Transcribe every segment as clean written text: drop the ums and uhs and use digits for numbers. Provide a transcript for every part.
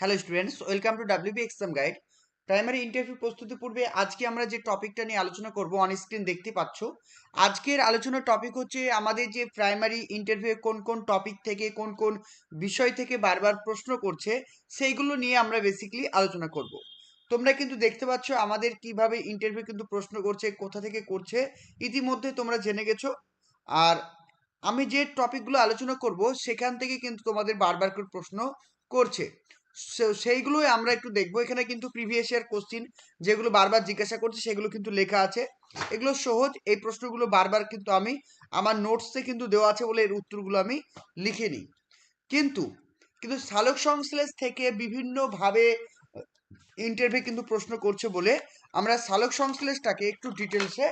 Hello students, welcome to WB exam guide. Primary interview প্রস্তুতি পূর্বে আজকে আমরা যে টপিকটা নিয়ে আলোচনা করব অন স্ক্রিন দেখতে পাচ্ছ। আজকের আলোচনার টপিক হচ্ছে আমাদের যে প্রাইমারি ইন্টারভিউ কোন কোন টপিক থেকে কোন কোন বিষয় থেকে বারবার প্রশ্ন করছে সেইগুলো নিয়ে আমরা বেসিক্যালি আলোচনা করব। তোমরা কিন্তু দেখতে পাচ্ছ আমাদের কিভাবে ইন্টারভিউ কিন্তু প্রশ্ন করছে, কোথা থেকে করছে ইতিমধ্যে তোমরা জেনে গেছো। আর আমি যে টপিকগুলো আলোচনা করব সেখান থেকে কিন্তু তোমাদের বারবার করে প্রশ্ন করছে, সেইগুলোই আমরা একটু দেখবো। এখানে কিন্তু প্রিভিয়াস ইয়ার কোশ্চিন যেগুলো বারবার জিজ্ঞাসা করছে সেগুলো কিন্তু লেখা আছে। এগুলো সহজ, এই প্রশ্নগুলো বারবার কিন্তু আমি আমার নোটসে কিন্তু দেওয়া আছে বলে এর উত্তরগুলো আমি লিখে নিই। কিন্তু কিন্তু সালোক সংশ্লেষ থেকে বিভিন্নভাবে ইন্টারভিউ কিন্তু প্রশ্ন করছে বলে আমরা সালোক সংশ্লেষটাকে একটু ডিটেলসে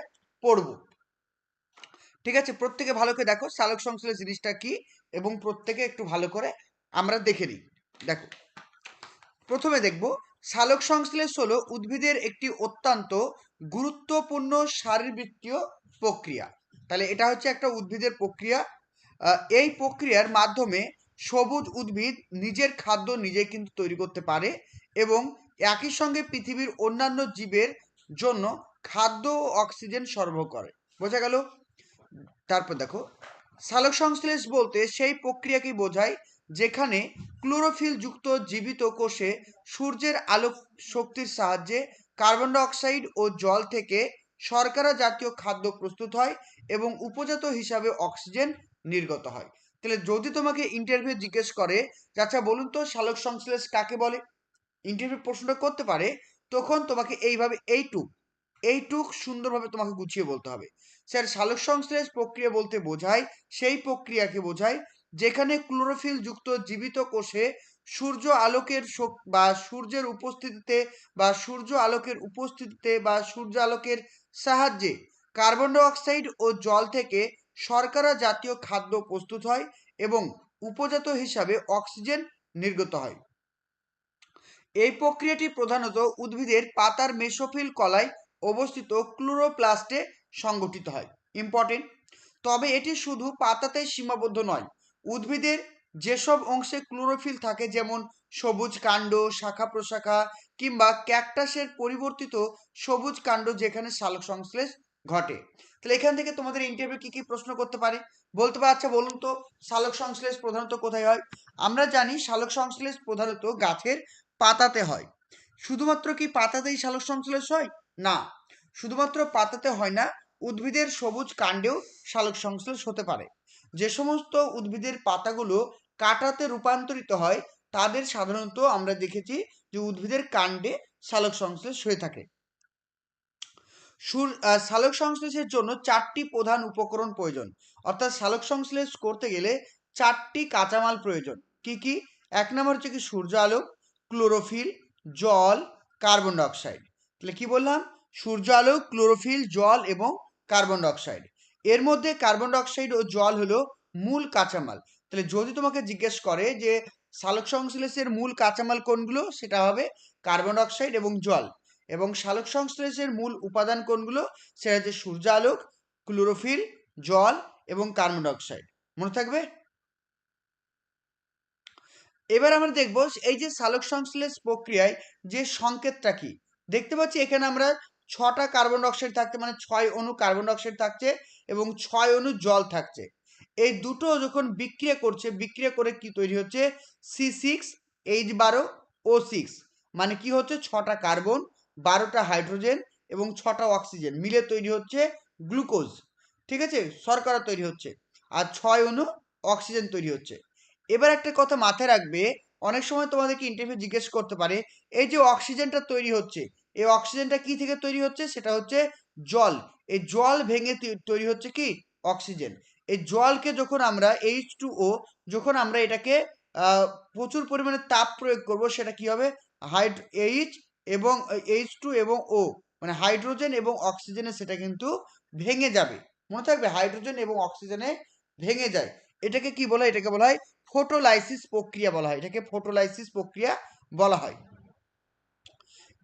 পড়ব। ঠিক আছে, প্রত্যেকে ভালো করে দেখো সালোক সংশ্লেষ জিনিসটা কি, এবং প্রত্যেকে একটু ভালো করে আমরা দেখে নিই। দেখো, প্রথমে দেখব সালোক সংশ্লেষ হলো উদ্ভিদের একটি অত্যন্ত গুরুত্বপূর্ণ শারীরবৃত্তীয় প্রক্রিয়া। তাহলে এটা হচ্ছে একটা উদ্ভিদের প্রক্রিয়া। এই প্রক্রিয়ার মাধ্যমে সবুজ উদ্ভিদ নিজের খাদ্য নিজে কিন্তু তৈরি করতে পারে এবং একই সঙ্গে পৃথিবীর অন্যান্য জীবের জন্য খাদ্য ও অক্সিজেন সরবরাহ করে। বোঝা গেল? তারপর দেখো, সালোক সংশ্লেষ বলতে সেই প্রক্রিয়াকে বোঝায় যেখানে ক্লোরোফিল যুক্ত জীবিত কোষে সূর্যের আলোক শক্তির সাহায্যে কার্বন ডাই অক্সাইড ও জল থেকে শর্করা জাতীয় খাদ্য প্রস্তুত হয় এবং উপজাত হিসাবে অক্সিজেন নির্গত হয়। তাহলে যদি তোমাকে ইন্টারভিউ জিজ্ঞেস করে আচ্ছা বলুন তো সালোক সংশ্লেষ কাকে বলে, ইন্টারভিউ প্রশ্নটা করতে পারে, তখন তোমাকে এইভাবে এইটুক সুন্দরভাবে তোমাকে গুছিয়ে বলতে হবে। স্যার, সালোক সংশ্লেষ প্রক্রিয়া বলতে বোঝায় সেই প্রক্রিয়াকে বোঝায় যেখানে ক্লোরোফিল যুক্ত জীবিত কোষে সূর্য আলোকের বা সূর্যের উপস্থিতিতে বা সূর্য আলোকের সাহায্যে কার্বন ডাই অক্সাইড ও জল থেকে শর্করা জাতীয় খাদ্য প্রস্তুত হয় এবং উপজাত হিসাবে অক্সিজেন নির্গত হয়। এই প্রক্রিয়াটি প্রধানত উদ্ভিদের পাতার মেসোফিল কলায় অবস্থিত ক্লোরোপ্লাস্টে সংগঠিত হয়। ইম্পর্টেন্ট। তবে এটি শুধু পাতাতেই সীমাবদ্ধ নয়। উদ্ভিদের যেসব অংশে ক্লোরোফিল থাকে, যেমন সবুজ কাণ্ড, শাখা প্রশাখা কিংবা ক্যাকটাসের পরিবর্তিত সবুজ কাণ্ড, যেখানে সালোক সংশ্লেষ ঘটে। তাহলে এখান থেকে তোমাদের ইন্টারভিউ কি কি প্রশ্ন করতে পারে বলতে পারে, আচ্ছা বলুন তো সালোক সংশ্লেষ প্রধানত কোথায় হয়? আমরা জানি সালোক সংশ্লেষ প্রধানত গাছের পাতাতে হয়। শুধুমাত্র কি পাতাতেই সালোক সংশ্লেষ হয়? না, শুধুমাত্র পাতাতে হয় না, উদ্ভিদের সবুজ কাণ্ডেও সালোক সংশ্লেষ হতে পারে। যে সমস্ত উদ্ভিদের পাতাগুলো কাঁটাতে রূপান্তরিত হয় তাদের সাধারণত আমরা দেখেছি যে উদ্ভিদের কাণ্ডে সালোক সংশ্লেষ হয়ে থাকে। সালোক সংশ্লেষের জন্য 4টি প্রধান উপকরণ প্রয়োজন, অর্থাৎ সালোক সংশ্লেষ করতে গেলে 4টি কাঁচামাল প্রয়োজন। কি কি? 1 নম্বর হচ্ছে কি সূর্য আলো, ক্লোরোফিল, জল, কার্বন ডাই অক্সাইড। তাহলে কি বললাম? সূর্য আলো, ক্লোরোফিল, জল এবং কার্বন ডাই অক্সাইড। এর মধ্যে কার্বন ডাই অক্সাইড ও জল হলো মূল কাঁচামাল। তাহলে যদি তোমাকে জিজ্ঞেস করে যে সালোক সংশ্লেষের মূল কাঁচামাল কোনগুলো, সেটা হবে কার্বন ডাই অক্সাইড এবং জল। এবং সালোক সংশ্লেষের মূল উপাদান কোনগুলো, সেটা হচ্ছে সূর্য আলোক, ক্লোরোফিল, জল এবং কার্বন ডাই অক্সাইড। মনে থাকবে? এবার আমরা দেখব এই যে সালোক সংশ্লেষ প্রক্রিয়ায় যে সংকেতটা কি। দেখতে পাচ্ছি এখানে আমরা 6টা কার্বন ডাই অক্সাইড থাকছে, মানে 6 অণু কার্বন ডাই অক্সাইড থাকছে এবং 6 অণু জল থাকছে। এই দুটো যখন বিক্রিয়া করছে, বিক্রিয়া করে কি তৈরি হচ্ছে? C6H12O6, মানে কি হচ্ছে? 6টা কার্বন, 12টা হাইড্রোজেন এবং 6টা অক্সিজেন মিলে তৈরি হচ্ছে গ্লুকোজ। ঠিক আছে, শর্করা তৈরি হচ্ছে, আর 6 অণু অক্সিজেন তৈরি হচ্ছে। এবার একটা কথা মাথায় রাখবে, অনেক সময় তোমাদেরকে ইন্টারভিউ জিজ্ঞেস করতে পারে এই যে অক্সিজেনটা তৈরি হচ্ছে, এই অক্সিজেনটা কি থেকে তৈরি হচ্ছে? সেটা হচ্ছে জল। এই জল ভেঙে তৈরি হচ্ছে কি? অক্সিজেন। এই জলকে যখন আমরা H2O, যখন আমরা এটাকে প্রচুর পরিমাণে তাপ প্রয়োগ করব, সেটা কি হবে? H এবং H2 এবং O, মানে হাইড্রোজেন এবং অক্সিজেনে সেটা কিন্তু ভেঙে যাবে। মনে থাকবে, হাইড্রোজেন এবং অক্সিজেনে ভেঙে যায়। এটাকে কি বলা হয়? এটাকে বলা হয় ফটোলাইসিস প্রক্রিয়া বলা হয়। এটাকে ফটোলাইসিস প্রক্রিয়া বলা হয়।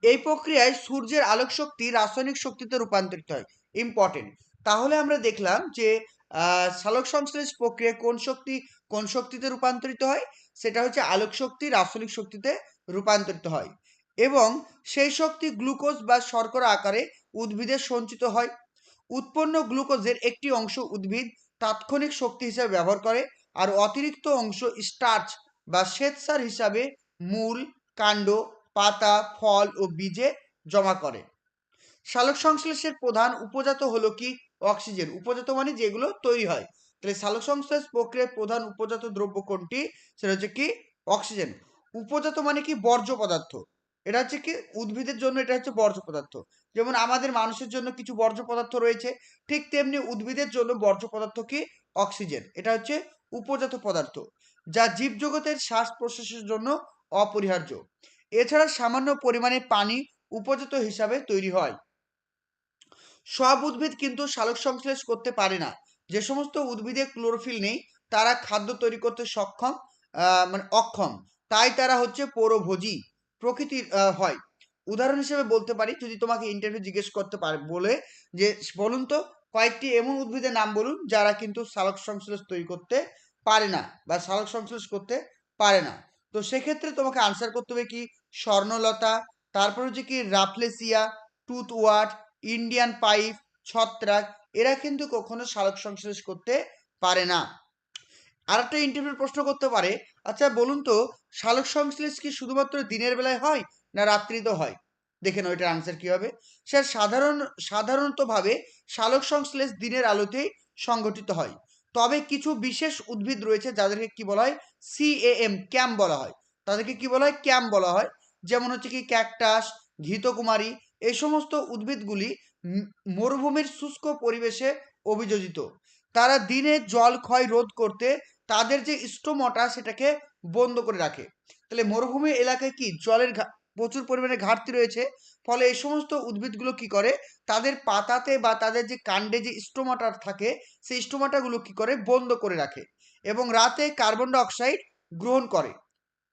এই প্রক্রিয়ায় সূর্যের আলোক শক্তি রাসায়নিক শক্তিতে রূপান্তরিত হয়। ইম্পর্টেন্ট। তাহলে আমরা দেখলাম যে সালোক সংশ্লেষ প্রক্রিয়া কোন শক্তিতে রূপান্তরিত হয়? সেটা হচ্ছে আলোক শক্তি রাসায়নিক শক্তিতে রূপান্তরিত হয় এবং সেই শক্তি গ্লুকোজ বা শর্করা আকারে উদ্ভিদে সঞ্চিত হয়। উৎপন্ন গ্লুকোজের একটি অংশ উদ্ভিদ তাৎক্ষণিক শক্তি হিসেবে ব্যবহার করে, আর অতিরিক্ত অংশ স্টার্চ বা শ্বেতসার হিসাবে মূল, কাণ্ড, পাতা, ফল ও বীজে জমা করে। সালোক সংশ্লেষের প্রধান উপজাত হলো কি? অক্সিজেন। উপজাত মানে যেগুলো তৈরি হয়। তাহলে সালোক সংশ্লেষ প্রক্রিয়ার প্রধান উপজাত দ্রব্য কোনটি? সেটা হচ্ছে কি? অক্সিজেন। উপজাত মানে কি? বর্জ্য পদার্থ। এটা হচ্ছে কি? উদ্ভিদের জন্য এটা হচ্ছে বর্জ্য পদার্থ। যেমন আমাদের মানুষের জন্য কিছু বর্জ্য পদার্থ রয়েছে, ঠিক তেমনি উদ্ভিদের জন্য বর্জ্য পদার্থ কি? অক্সিজেন। এটা হচ্ছে উপজাত পদার্থ, যা জীবজগতের শ্বাস প্রশ্বাসের জন্য অপরিহার্য। এছাড়া সামান্য পরিমাণে পানি উপজাত হিসাবে তৈরি হয়। সব উদ্ভিদ কিন্তু সালোক সংশ্লেষ করতে পারে না। যে সমস্ত উদ্ভিদে ক্লোরোফিল নেই তারা খাদ্য তৈরি করতে সক্ষম মানে অক্ষম, তাই তারা হচ্ছে পরভোজী প্রকৃতির হয়। উদাহরণ হিসেবে বলতে পারি, যদি তোমাকে ইন্টারভিউ জিজ্ঞেস করতে পারে বলে যে বলুন তো কয়েকটি এমন উদ্ভিদের নাম বলুন যারা কিন্তু সালোক সংশ্লেষ তৈরি করতে পারে না বা সালোক সংশ্লেষ করতে পারে না, তো সেক্ষেত্রে তোমাকে আনসার করতে হবে কি? স্বর্ণলতা, তারপর হচ্ছে কি রাফলেসিয়া, টুথওয়ার্ট, ইন্ডিয়ান পাইপ, ছত্রাক, এরা কিন্তু কখনো সালোক সংশ্লেষ করতে পারে না। আর একটা ইন্টারভিউ প্রশ্ন করতে পারে, আচ্ছা বলুন তো সালোক সংশ্লেষ কি শুধুমাত্র দিনের বেলায় হয় না রাত্রিতেও হয়? দেখে নাও এটার আনসার কি হবে। স্যার সাধারণতভাবে সালোক সংশ্লেষ দিনের আলোতেই সংঘটিত হয়, তবে কিছু বিশেষ উদ্ভিদ রয়েছে যাদেরকে কি বলা হয়? ক্যাম্প বলা হয়। তাদেরকে কি বলা হয়? ক্যাম্প বলা হয়। যেমন হচ্ছে কি ক্যাকটাস, ঘৃতকুমারী, এই সমস্ত উদ্ভিদগুলি মরুভূমির শুষ্ক পরিবেশে অভিযোজিত। তারা দিনে জল ক্ষয় রোধ করতে তাদের যে স্টোমটা সেটাকে বন্ধ করে রাখে। তাহলে মরুভূমি এলাকায় কি জলের প্রচুর পরিমাণে ঘাটতি রয়েছে, ফলে এই সমস্ত উদ্ভিদগুলো কি করে? তাদের পাতাতে বা তাদের যে কাণ্ডে যে স্টোমাটা থাকে সেই স্টোমাটাগুলো কি করে? বন্ধ করে রাখে এবং রাতে কার্বন ডাই অক্সাইড গ্রহণ করে।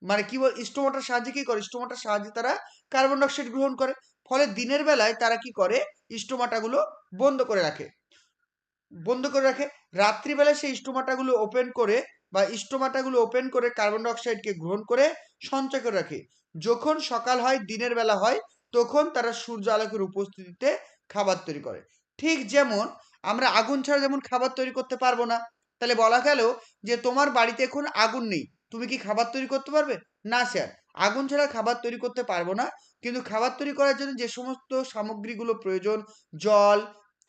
মানে কি বল, স্টোমাটার সাহায্যে কি করে? স্টোমাটার সাহায্যে তারা কার্বন ডাই অক্সাইড গ্রহণ করে, ফলে দিনের বেলায় তারা কি করে? স্টোমাটাগুলো বন্ধ করে রাখে। রাত্রিবেলায় সেই স্টোমাটাগুলো ওপেন করে বা স্টোমাটাগুলো ওপেন করে কার্বন ডাই অক্সাইডকে গ্রহণ করে সঞ্চয় করে রাখে। যখন সকাল হয়, দিনের বেলা হয়, তখন তারা সূর্য আলোকের উপস্থিতিতে খাবার তৈরি করে। ঠিক যেমন আমরা আগুন ছাড়া যেমন খাবার তৈরি করতে পারবো না, তাহলে বলা গেল যে তোমার বাড়িতে এখন আগুন নেই, তুমি কি খাবার তৈরি করতে পারবে? না স্যার, আগুন ছাড়া খাবার তৈরি করতে পারবো না, কিন্তু খাবার তৈরি করার জন্য যে সমস্ত সামগ্রীগুলো প্রয়োজন, জল,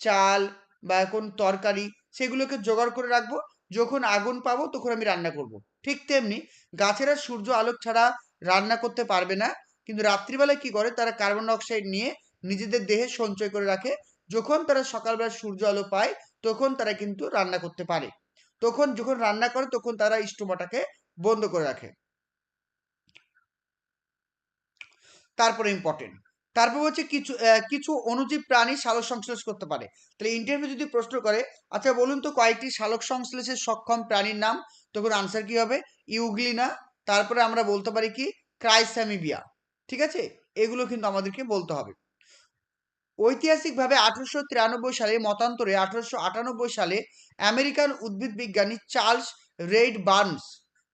চাল বা এখন তরকারি, সেগুলোকে জোগাড় করে রাখবো, যখন আগুন পাবো তখন আমি রান্না করব। ঠিক তেমনি গাছেরা সূর্য আলোক ছাড়া রান্না করতে পারবে না, কিন্তু রাত্রিবেলায় কি করে? তারা কার্বন ডাই অক্সাইড নিয়ে নিজেদের দেহে সঞ্চয় করে রাখে, যখন তারা সকালবেলা সূর্য আলো পায় তখন তারা কিন্তু রান্না করতে পারে। তখন যখন রান্না করে তখন তারা স্টোমাটাকে বন্ধ করে রাখে। তারপরে ইম্পর্টেন্ট, তারপর হচ্ছে কিছু কিছু অণুজীব প্রাণী সালোক সংশ্লেষ করতে পারে। তাহলে ইন্টারভিউ যদি প্রশ্ন করে, আচ্ছা বলুন তো কয়েকটি সালোক সংশ্লেষের সক্ষম প্রাণীর নাম, তখন আনসার কি হবে? ইউগ্লিনা, তারপরে আমরা বলতে পারি কি ক্রাইস্যামিবিয়া। ঠিক আছে, এগুলো কিন্তু আমাদেরকে বলতে হবে। ঐতিহাসিকভাবে 1893 সালে মতান্তরে 1898 সালে আমেরিকান উদ্ভিদ বিজ্ঞানী চার্লস রেইড বার্নস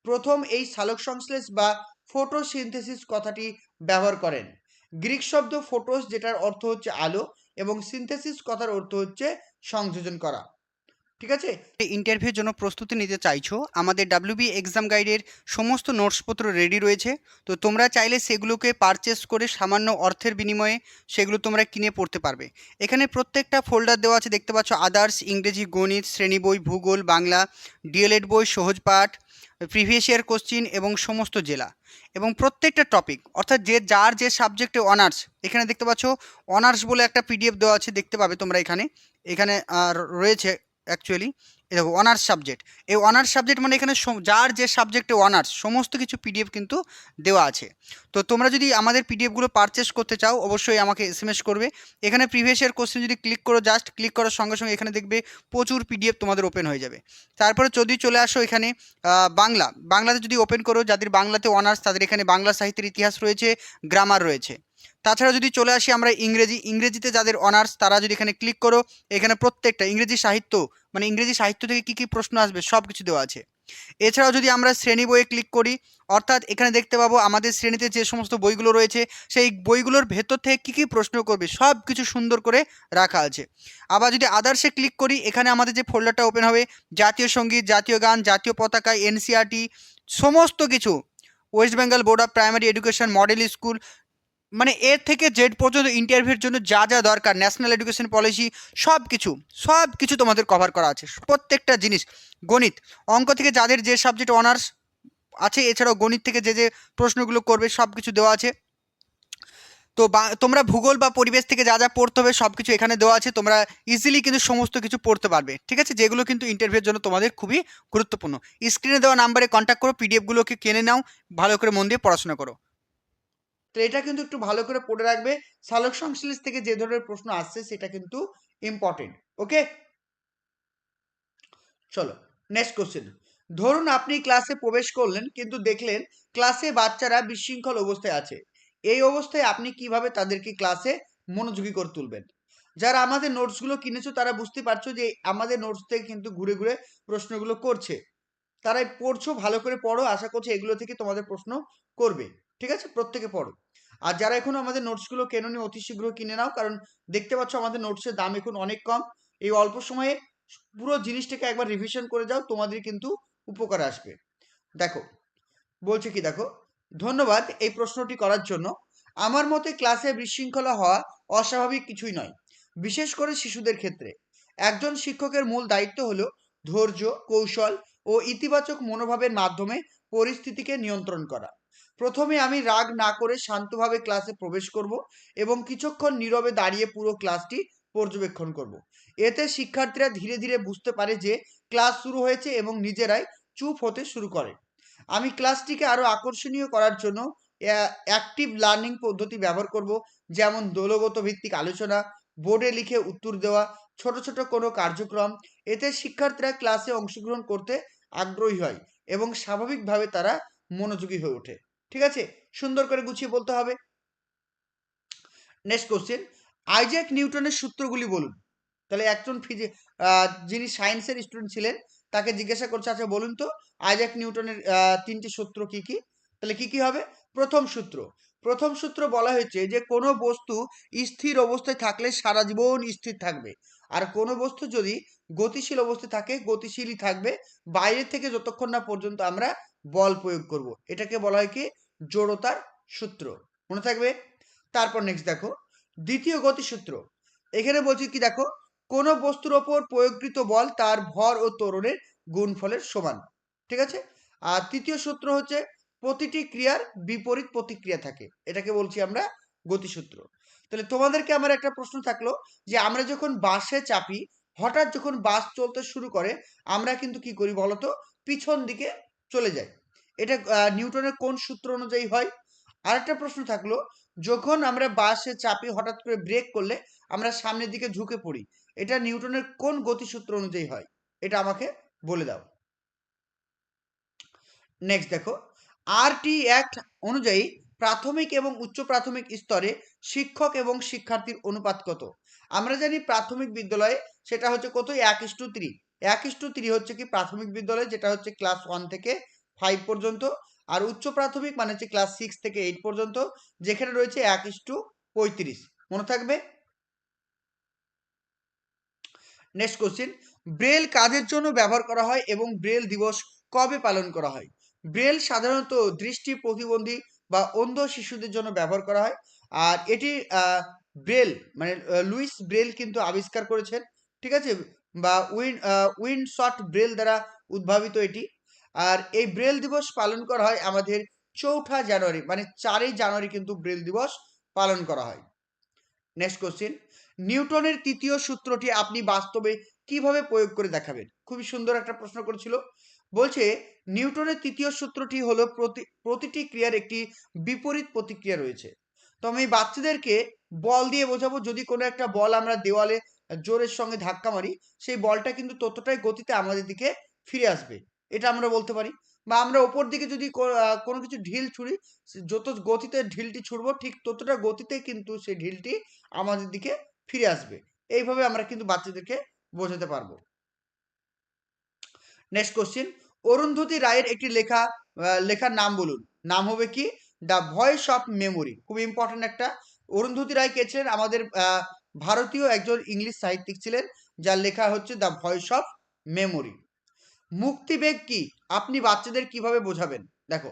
প্রথম এই সালোক সংশ্লেষ বা ফটোসিনথেসিস কথাটি ব্যবহার করেন। গ্রিক শব্দ ফোটোস, যেটার অর্থ হচ্ছে আলো, এবং সিনথেসিস কথার অর্থ হচ্ছে সংযোজন করা। ঠিক আছে, ইন্টারভিউর জন্য প্রস্তুতি নিতে চাইছো, আমাদের ডাব্লিউবি এক্সাম গাইডের সমস্ত নোটসপত্র রেডি রয়েছে, তো তোমরা চাইলে সেগুলোকে পারচেস করে সামান্য অর্থের বিনিময়ে সেগুলো তোমরা কিনে পড়তে পারবে। এখানে প্রত্যেকটা ফোল্ডার দেওয়া আছে, দেখতে পাচ্ছ আদার্স, ইংরেজি, গণিত, শ্রেণী বই, ভূগোল, বাংলা, ডিএলএড বই, সহজ পাঠ, প্রিভিয়াস ইয়ার কোশ্চিন এবং সমস্ত জেলা এবং প্রত্যেকটা টপিক, অর্থাৎ যার যে সাবজেক্টে অনার্স, এখানে দেখতে পাচ্ছ অনার্স বলে একটা পিডিএফ দেওয়া আছে, দেখতে পাবে তোমরা এখানে এখানে রয়েছে অ্যাকচুয়ালি। দেখো অনার্স সাবজেক্ট, এই অনার্স সাবজেক্ট মানে এখানে যার যে সাবজেক্টে অনার্স সমস্ত কিছু পিডিএফ কিন্তু দেওয়া আছে। তো তোমরা যদি আমাদের পিডিএফগুলো পারচেস করতে চাও অবশ্যই আমাকে এসএমএস করবে। এখানে প্রিভিয়াস ইয়ার কোশ্চেন যদি ক্লিক করো, জাস্ট ক্লিক করার সঙ্গে সঙ্গে এখানে দেখবে প্রচুর পিডিএফ তোমাদের ওপেন হয়ে যাবে। তারপরে যদি চলে আসো এখানে বাংলাতে যদি ওপেন করো, যাদের বাংলাতে অনার্স তাদের এখানে বাংলা সাহিত্যের ইতিহাস রয়েছে, গ্রামার রয়েছে। তাছাড়া যদি চলে আসি আমরা ইংরেজিতে যাদের অনার্স তারা যদি এখানে ক্লিক করো, এখানে প্রত্যেকটা ইংরেজি সাহিত্য মানে ইংরেজি সাহিত্য থেকে কী কী প্রশ্ন আসবে সব কিছু দেওয়া আছে। এছাড়াও যদি আমরা শ্রেণী বইয়ে ক্লিক করি, অর্থাৎ এখানে দেখতে পাবো আমাদের শ্রেণীতে যে সমস্ত বইগুলো রয়েছে সেই বইগুলোর ভেতর থেকে কী কী প্রশ্ন করবে সব কিছু সুন্দর করে রাখা আছে। আবার যদি আদার্সে ক্লিক করি, এখানে আমাদের যে ফোল্ডারটা ওপেন হবে, জাতীয় সঙ্গীত, জাতীয় গান, জাতীয় পতাকা, এনসিইআরটি সমস্ত কিছু, West Bengal board of primary education model school, মানে এর থেকে জেড পর্যন্ত ইন্টারভিউর জন্য যা যা দরকার, ন্যাশনাল এডুকেশন পলিসি, সব কিছু তোমাদের কভার করা আছে, প্রত্যেকটা জিনিস। গণিত, অঙ্ক থেকে যাদের যে সাবজেক্ট অনার্স আছে, এছাড়াও গণিত থেকে যে যে প্রশ্নগুলো করবে সব কিছু দেওয়া আছে। তো তোমরা ভূগোল বা পরিবেশ থেকে যা যা পড়তে হবে সব কিছু এখানে দেওয়া আছে, তোমরা ইজিলি কিন্তু সমস্ত কিছু পড়তে পারবে, ঠিক আছে, যেগুলো কিন্তু ইন্টারভিউর জন্য তোমাদের খুবই গুরুত্বপূর্ণ। স্ক্রিনে দেওয়া নাম্বারে কন্ট্যাক্ট করো, পিডিএফগুলোকে কিনে নাও, ভালো করে মন দিয়ে পড়াশোনা করো। তো এটা কিন্তু একটু ভালো করে পড়ে রাখবে, সালোক সংশ্লেষ থেকে যে ধরনের প্রশ্ন আসছে সেটা কিন্তু ইম্পর্টেন্ট। ওকে, চলো নেক্সট কোশ্চেন। ধরুন আপনি ক্লাসে প্রবেশ করলেন কিন্তু দেখলেন ক্লাসে বাচ্চারা বিশৃঙ্খল অবস্থায় আছে। এই অবস্থায় আপনি কিভাবে তাদেরকে ক্লাসে মনোযোগী করে তুলবেন? যারা আমাদের নোটসগুলো কিনেছো তারা বুঝতে পারছো যে আমাদের নোটস থেকে কিন্তু ঘুরে ঘুরে প্রশ্নগুলো করছে। তারাই পড়ছো, ভালো করে পড়ো, আশা করছি এগুলো থেকে তোমাদের প্রশ্ন করবে। ঠিক আছে, প্রত্যেকে পড়ো। আর যারা এখনো আমাদের নোটসগুলো কেননি অতি শীঘ্র কিনে নাও, কারণ দেখতে পাচ্ছ আমাদের নোটসের দাম এখন অনেক কম। এই অল্প সময়ে পুরো জিনিসটাকে একবার রিভিশন করে যাও, তোমাদের কিন্তু উপকার আসবে। দেখো বলছে কি, দেখো, ধন্যবাদ এই প্রশ্নটি করার জন্য। আমার মতে ক্লাসে বিশৃঙ্খলা হওয়া অস্বাভাবিক কিছুই নয়, বিশেষ করে শিশুদের ক্ষেত্রে। একজন শিক্ষকের মূল দায়িত্ব হলো ধৈর্য, কৌশল ও ইতিবাচক মনোভাবের মাধ্যমে পরিস্থিতিকে নিয়ন্ত্রণ করা। প্রথমে আমি রাগ না করে শান্তভাবে ক্লাসে প্রবেশ করব এবং কিছুক্ষণ নীরবে দাঁড়িয়ে পুরো ক্লাসটি পর্যবেক্ষণ করব। এতে শিক্ষার্থীরা ধীরে ধীরে বুঝতে পারে যে ক্লাস শুরু হয়েছে এবং নিজেরাই চুপ হতে শুরু করে। আমি ক্লাসটিকে আরও আকর্ষণীয় করার জন্য অ্যাক্টিভ লার্নিং পদ্ধতি ব্যবহার করব, যেমন দলগত ভিত্তিক আলোচনা, বোর্ডে লিখে উত্তর দেওয়া, ছোট ছোট কোনো কার্যক্রম। এতে শিক্ষার্থীরা ক্লাসে অংশগ্রহণ করতে আগ্রহী হয় এবং স্বাভাবিকভাবে তারা মনোযোগী হয়ে ওঠে। ঠিক আছে, সুন্দর করে গুছিয়ে বলতে হবে। নেক্সট কোশ্চেন, আইজ্যাক নিউটনের সূত্রগুলি বলুন। তাহলে একজন যিনি সায়েন্সের স্টুডেন্ট ছিলেন তাকে জিজ্ঞাসা করছে, আচ্ছা বলুন তো আইজ্যাক নিউটনের তিনটি সূত্র কি কি? তাহলে কি কি হবে? প্রথম সূত্র বলা হয়েছে যে কোনো বস্তু স্থির অবস্থায় থাকলে সারা জীবন স্থির থাকবে, আর কোনো বস্তু যদি গতিশীল অবস্থায় থাকে গতিশীলই থাকবে, বাইরে থেকে যতক্ষণ না পর্যন্ত আমরা বল প্রয়োগ করব। এটাকে বলা হয় কি? জড়তার সূত্র। মনে থাকবে? তারপর নেক্সট দেখো, দ্বিতীয় গতিসূত্র। এখানে বলছি কি, দেখো, কোনো বস্তুর ওপর প্রয়োগকৃত বল তার ভর ও ত্বরণের গুণফলের সমান। ঠিক আছে। আর তৃতীয় সূত্র হচ্ছে প্রতিটি ক্রিয়ার বিপরীত প্রতিক্রিয়া থাকে, এটাকে বলছি আমরা গতিসূত্র। তাহলে তোমাদেরকে আমার একটা প্রশ্ন থাকলো যে আমরা যখন বাসে চাপি, হঠাৎ যখন বাস চলতে শুরু করে আমরা কিন্তু কি করি বলতো? পিছন দিকে চলে যাই। এটা নিউটনের কোন সূত্র অনুযায়ী হয়? আরেকটা প্রশ্ন থাকলো, যখন আমরা বাসে চাপি হঠাৎ করে ব্রেক করলে আমরা সামনের দিকে ঝুঁকে পড়ি, এটা নিউটনের কোন গতিসূত্র অনুযায়ী হয়? এটা আমাকে বলে দাও। নেক্সট দেখো, আরটি অ্যাক্ট অনুযায়ী প্রাথমিক এবং উচ্চ প্রাথমিক স্তরে শিক্ষক এবং শিক্ষার্থীর অনুপাত কত? আমরা জানি প্রাথমিক বিদ্যালয়ে সেটা হচ্ছে কত? 1:3। 1:3 হচ্ছে কি প্রাথমিক বিদ্যালয়, যেটা হচ্ছে ক্লাস 1 থেকে 5 পর্যন্ত। আর উচ্চ প্রাথমিক মানে হচ্ছে ক্লাস 6 থেকে 8 পর্যন্ত, যেখানে রয়েছে 1:35। মনে থাকবে? নেক্সট কোশ্চেন, ব্রেল কাজের জন্য ব্যবহার করা হয় এবং ব্রেল দিবস কবে পালন করা হয়? ব্রেল সাধারণত দৃষ্টি প্রতিবন্ধী বা অন্ধ শিশুদের জন্য ব্যবহার করা হয়। আর এটি ব্রেল মানে লুইস ব্রেল কিন্তু আবিষ্কার করেছেন। ঠিক আছে, বা উইনসট ব্রেল দ্বারা উদ্ভাবিত এটি। আর এই ব্রেল দিবস পালন করা হয় আমাদের 4 জানুয়ারি, মানে 4ই জানুয়ারি কিন্তু ব্রেল দিবস পালন করা হয়। নেক্সট কোশ্চেন, নিউটনের তৃতীয় সূত্রটি আপনি বাস্তবে কিভাবে প্রয়োগ করে দেখাবেন? খুবই সুন্দর একটা প্রশ্ন করেছিল। বলছে নিউটনের তৃতীয় সূত্রটি হলো প্রতিটি ক্রিয়ার একটি বিপরীত প্রতিক্রিয়া রয়েছে। তো আমি বাচ্চাদেরকে বল দিয়ে বোঝাবো, যদি কোনো একটা বল আমরা দেওয়ালে জোরের সঙ্গে ধাক্কা মারি, সেই বলটা কিন্তু ততটাই গতিতে আমাদের দিকে ফিরে আসবে, এটা আমরা বলতে পারি। বা আমরা ওপর দিকে যদি কোনো কিছু ঢিল ছুঁড়ি, যত গতিতে ঢিলটি ছুড়বো ঠিক ততটা গতিতে কিন্তু সেই ঢিলটি আমাদের দিকে ফিরে আসবে। এইভাবে আমরা কিন্তু বাচ্চাদেরকে বোঝাতে পারবো। নেক্সট কোশ্চেন, অরুন্ধতী রায়ের একটি লেখার নাম বলুন। নাম হবে কি? The voice of memory. খুব ইম্পর্টেন্ট একটা। অরুন্ধতী রায় কে ছিলেন? আমাদের ভারতীয় একজন ইংলিশ সাহিত্যিক ছিলেন, যার লেখা হচ্ছে দ্য ভয়েস অফ মেমোরি। মুক্তিবেগ কি? আপনি বাচ্চাদের কিভাবে বোঝাবেন? দেখো,